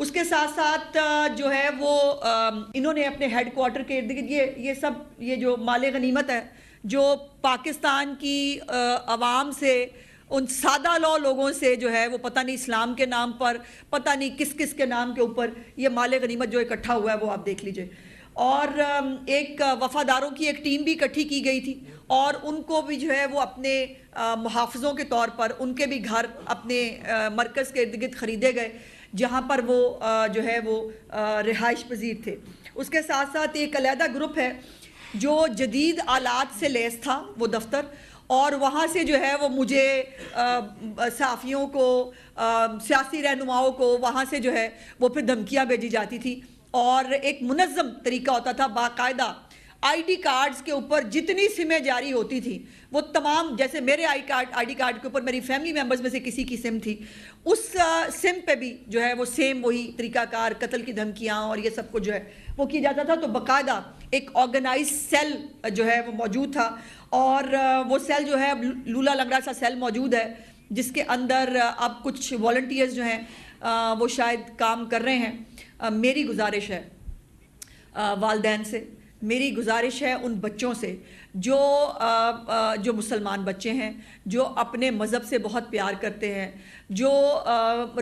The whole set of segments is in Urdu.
اس کے ساتھ ساتھ جو ہے وہ انہوں نے اپنے ہیڈ کوارٹر کے ارد گرد یہ جو مال غنیمت ہے جو پاکستان کی عوام سے ان سادہ لوگوں سے جو ہے وہ پتہ نہیں اسلام کے نام پر پتہ نہیں کس کس کے نام کے اوپر یہ مال غنیمت جو اکٹھا ہوا ہے وہ آپ دیکھ لیجئے. اور ایک وفاداروں کی ایک ٹیم بھی اکٹھی کی گئی تھی اور ان کو بھی جو ہے وہ اپنے محافظوں کے طور پر ان کے بھی گھر اپنے مرکز کے ارد گرد خریدے گئے جہاں پر وہ جو ہے وہ رہائش پذیر تھے. اس کے ساتھ ساتھ ایک علیحدہ گروپ ہے جو جدید آلات سے لیس تھا وہ دفتر، اور وہاں سے جو ہے وہ مجھے صحافیوں کو سیاسی رہنماؤں کو وہاں سے جو ہے وہ پھر دھمکیاں بھیجی جاتی تھی اور ایک منظم طریقہ ہوتا تھا. باقاعدہ آئی ڈی کارڈز کے اوپر جتنی سمیں جاری ہوتی تھی وہ تمام، جیسے میرے آئی ڈی کارڈ کے اوپر میری فیملی ممبرز میں سے کسی کی سم تھی، اس سم پہ بھی جو ہے وہ سیم وہی طریقہ کار، قتل کی دھمکیاں اور یہ سب کچھ جو ہے وہ کیا جاتا تھا. تو باقاعدہ ایک آرگنائز سیل جو ہے وہ موجود تھا اور وہ سیل جو ہے اب لولا لنگڑا سا سیل موجود ہے جس کے اندر اب کچھ والنٹیئرز جو ہیں وہ شاید کام کر رہے ہیں. میری گزارش ہے والدین سے، میری گزارش ہے ان بچوں سے جو مسلمان بچے ہیں، جو اپنے مذہب سے بہت پیار کرتے ہیں، جو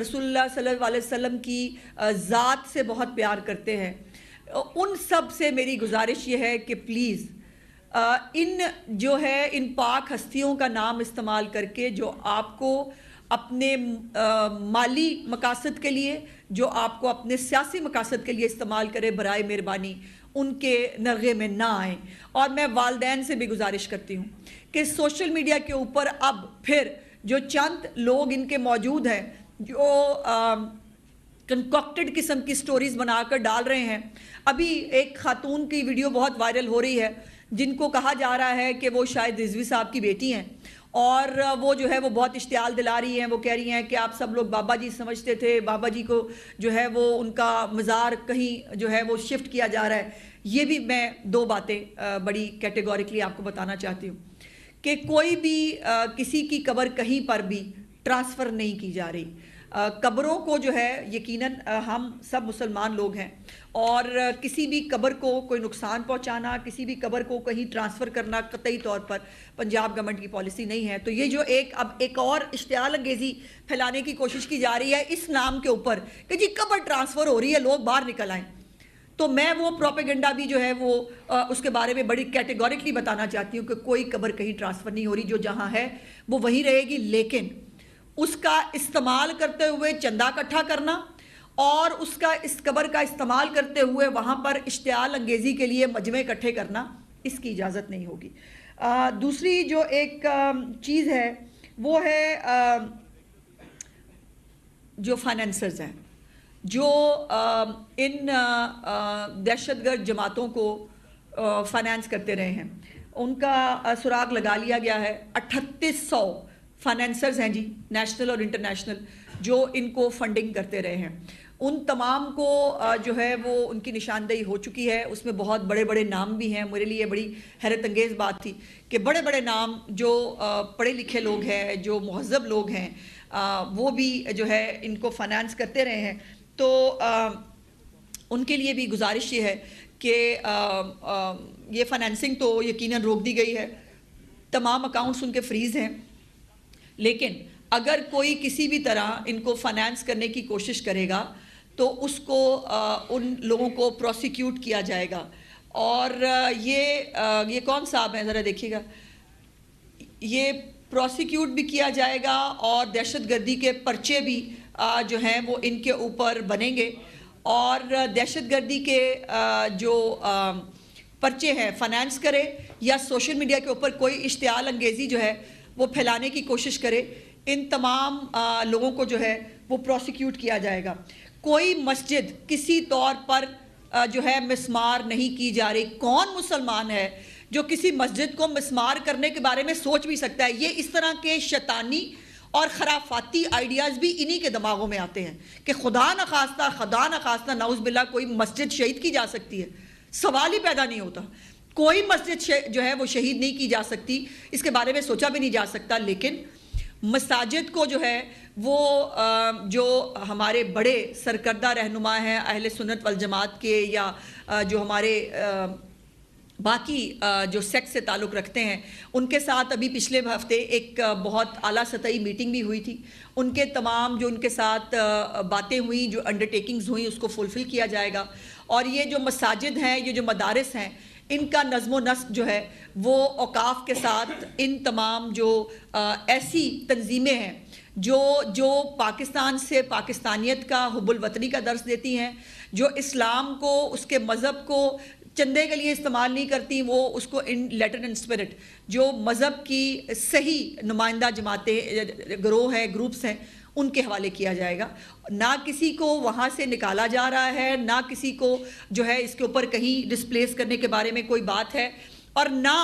رسول اللہ صلی اللہ علیہ وسلم کی ذات سے بہت پیار کرتے ہیں، ان سب سے میری گزارش یہ ہے کہ پلیز ان پاک ہستیوں کا نام استعمال کر کے جو آپ کو اپنے مالی مقاصد کے لیے، جو آپ کو اپنے سیاسی مقاصد کے لیے استعمال کرے، برائے مہربانی ان کے نرغے میں نہ آئیں. اور میں والدین سے بھی گزارش کرتی ہوں کہ سوشل میڈیا کے اوپر اب پھر جو چند لوگ ان کے موجود ہیں جو کنکوکٹڈ قسم کی سٹوریز بنا کر ڈال رہے ہیں. ابھی ایک خاتون کی ویڈیو بہت وائرل ہو رہی ہے جن کو کہا جا رہا ہے کہ وہ شاید رضوی صاحب کی بیٹی ہیں اور وہ جو ہے وہ بہت اشتعال دلا رہی ہیں. وہ کہہ رہی ہیں کہ آپ سب لوگ بابا جی سمجھتے تھے، بابا جی کو جو ہے وہ ان کا مزار کہیں جو ہے وہ شفٹ کیا جا رہا ہے. یہ بھی میں دو باتیں بڑی کیٹیگوریکلی آپ کو بتانا چاہتی ہوں کہ کوئی بھی کسی کی قبر کہیں پر بھی ٹرانسفر نہیں کی جا رہی. قبروں کو جو ہے یقیناً ہم سب مسلمان لوگ ہیں اور کسی بھی قبر کو کوئی نقصان پہنچانا، کسی بھی قبر کو کہیں ٹرانسفر کرنا قطعی طور پر پنجاب گورنمنٹ کی پالیسی نہیں ہے. تو یہ جو اب ایک اور اشتعال انگیزی پھیلانے کی کوشش کی جا رہی ہے اس نام کے اوپر کہ جی قبر ٹرانسفر ہو رہی ہے، لوگ باہر نکل آئیں، تو میں وہ پروپیگنڈا بھی جو ہے وہ اس کے بارے میں بڑی کیٹیگوریکلی بتانا چاہتی ہوں کہ کوئی قبر کہیں ٹرانسفر نہیں ہو رہی، جو جہاں ہے وہ وہیں رہے گی. لیکن اس کا استعمال کرتے ہوئے چندہ اکٹھا کرنا اور اس قبر کا استعمال کرتے ہوئے وہاں پر اشتعال انگیزی کے لیے مجمع اکٹھے کرنا، اس کی اجازت نہیں ہوگی. دوسری جو ایک چیز ہے وہ ہے جو فائنینسرز ہیں، جو ان دہشت گرد جماعتوں کو فائنانس کرتے رہے ہیں، ان کا سراغ لگا لیا گیا ہے. 3800 فائنینسرز ہیں جی، نیشنل اور انٹرنیشنل، جو ان کو فنڈنگ کرتے رہے ہیں. ان تمام کو جو ہے وہ ان کی نشاندہی ہو چکی ہے. اس میں بہت بڑے بڑے نام بھی ہیں. میرے لیے بڑی حیرت انگیز بات تھی کہ بڑے بڑے نام جو پڑھے لکھے لوگ ہیں، جو مہذب لوگ ہیں، وہ بھی جو ہے ان کو فائنانس کرتے رہے ہیں. تو ان کے لیے بھی گزارش یہ ہے کہ یہ فائنانسنگ تو یقیناً روک دی گئی ہے، تمام اکاؤنٹس ان کے فریز ہیں، لیکن اگر کوئی کسی بھی طرح ان کو فائنانس کرنے کی کوشش کرے گا تو اس کو ان لوگوں کو پروسیکیوٹ کیا جائے گا. اور یہ کون صاحب ہیں ذرا دیکھیے گا، یہ پروسیکیوٹ بھی کیا جائے گا اور دہشت گردی کے پرچے بھی جو ہیں وہ ان کے اوپر بنیں گے. اور دہشت گردی کے جو پرچے ہیں، فائنانس کرے یا سوشل میڈیا کے اوپر کوئی اشتعال انگیزی جو ہے وہ پھیلانے کی کوشش کرے، ان تمام لوگوں کو جو ہے وہ پروسیکیوٹ کیا جائے گا. کوئی مسجد کسی طور پر جو ہے مسمار نہیں کی جا رہی. کون مسلمان ہے جو کسی مسجد کو مسمار کرنے کے بارے میں سوچ بھی سکتا ہے؟ یہ اس طرح کے شیطانی اور خرافاتی آئیڈیاز بھی انہی کے دماغوں میں آتے ہیں کہ خدا نخواستہ نعوذ باللہ کوئی مسجد شہید کی جا سکتی ہے. سوال ہی پیدا نہیں ہوتا. کوئی مسجد جو ہے وہ شہید نہیں کی جا سکتی، اس کے بارے میں سوچا بھی نہیں جا سکتا. لیکن مساجد کو جو ہے وہ جو ہمارے بڑے سرکردہ رہنما ہیں اہل سنت والجماعت کے یا جو ہمارے باقی جو سیکٹ سے تعلق رکھتے ہیں ان کے ساتھ ابھی پچھلے ہفتے ایک بہت اعلیٰ سطحی میٹنگ بھی ہوئی تھی. ان کے تمام جو ان کے ساتھ باتیں ہوئیں, جو انڈرٹیکنگز ہوئیں, اس کو فلفل کیا جائے گا. اور یہ جو مساجد ہیں, یہ جو مدارس ہیں, ان کا نظم و نسق جو ہے وہ اوقاف کے ساتھ ان تمام جو ایسی تنظیمیں ہیں جو پاکستان سے پاکستانیت کا حب الوطنی کا درس دیتی ہیں, جو اسلام کو اس کے مذہب کو چندے کے لیے استعمال نہیں کرتی, وہ اس کو ان لیٹر اینڈ اسپرٹ, جو مذہب کی صحیح نمائندہ جماعتیں, گروہ ہیں, گروپس ہیں, ان کے حوالے کیا جائے گا. نہ کسی کو وہاں سے نکالا جا رہا ہے, نہ کسی کو جو ہے اس کے اوپر کہیں ڈسپلیس کرنے کے بارے میں کوئی بات ہے, اور نہ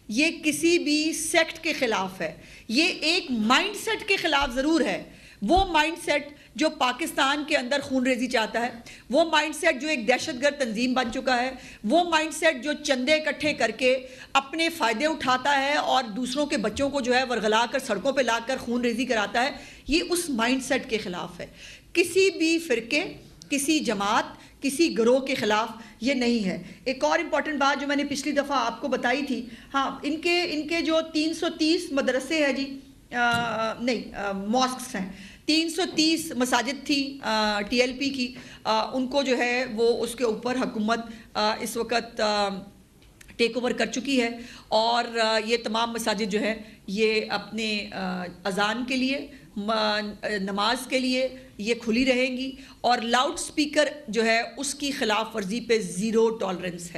یہ کسی بھی سیکٹ کے خلاف ہے. یہ ایک مائنڈ سیٹ کے خلاف ضرور ہے, وہ مائنڈ سیٹ جو پاکستان کے اندر خون ریزی چاہتا ہے, وہ مائنڈ سیٹ جو ایک دہشت گرد تنظیم بن چکا ہے, وہ مائنڈ سیٹ جو چندے اکٹھے کر کے اپنے فائدے اٹھاتا ہے اور دوسروں کے بچوں کو جو ہے ورغلا کر سڑکوں پہ لا کر خون ریزی کراتا ہے, یہ اس مائنڈ سیٹ کے خلاف ہے. کسی بھی فرقے, کسی جماعت, کسی گروہ کے خلاف یہ نہیں ہے. ایک اور امپورٹنٹ بات جو میں نے پچھلی دفعہ آپ کو بتائی تھی, ہاں, ان کے جو 330 مدرسے ہیں جی, ماسکس ہیں, 330 مساجد تھی ٹی ایل پی کی, ان کو جو ہے وہ اس کے اوپر حکومت اس وقت ٹیک اوور کر چکی ہے, اور یہ تمام مساجد جو ہے یہ اپنے اذان کے لیے, نماز کے لیے یہ کھلی رہیں گی, اور لاؤڈ سپیکر جو ہے اس کی خلاف ورزی پہ زیرو ٹالرنس ہے.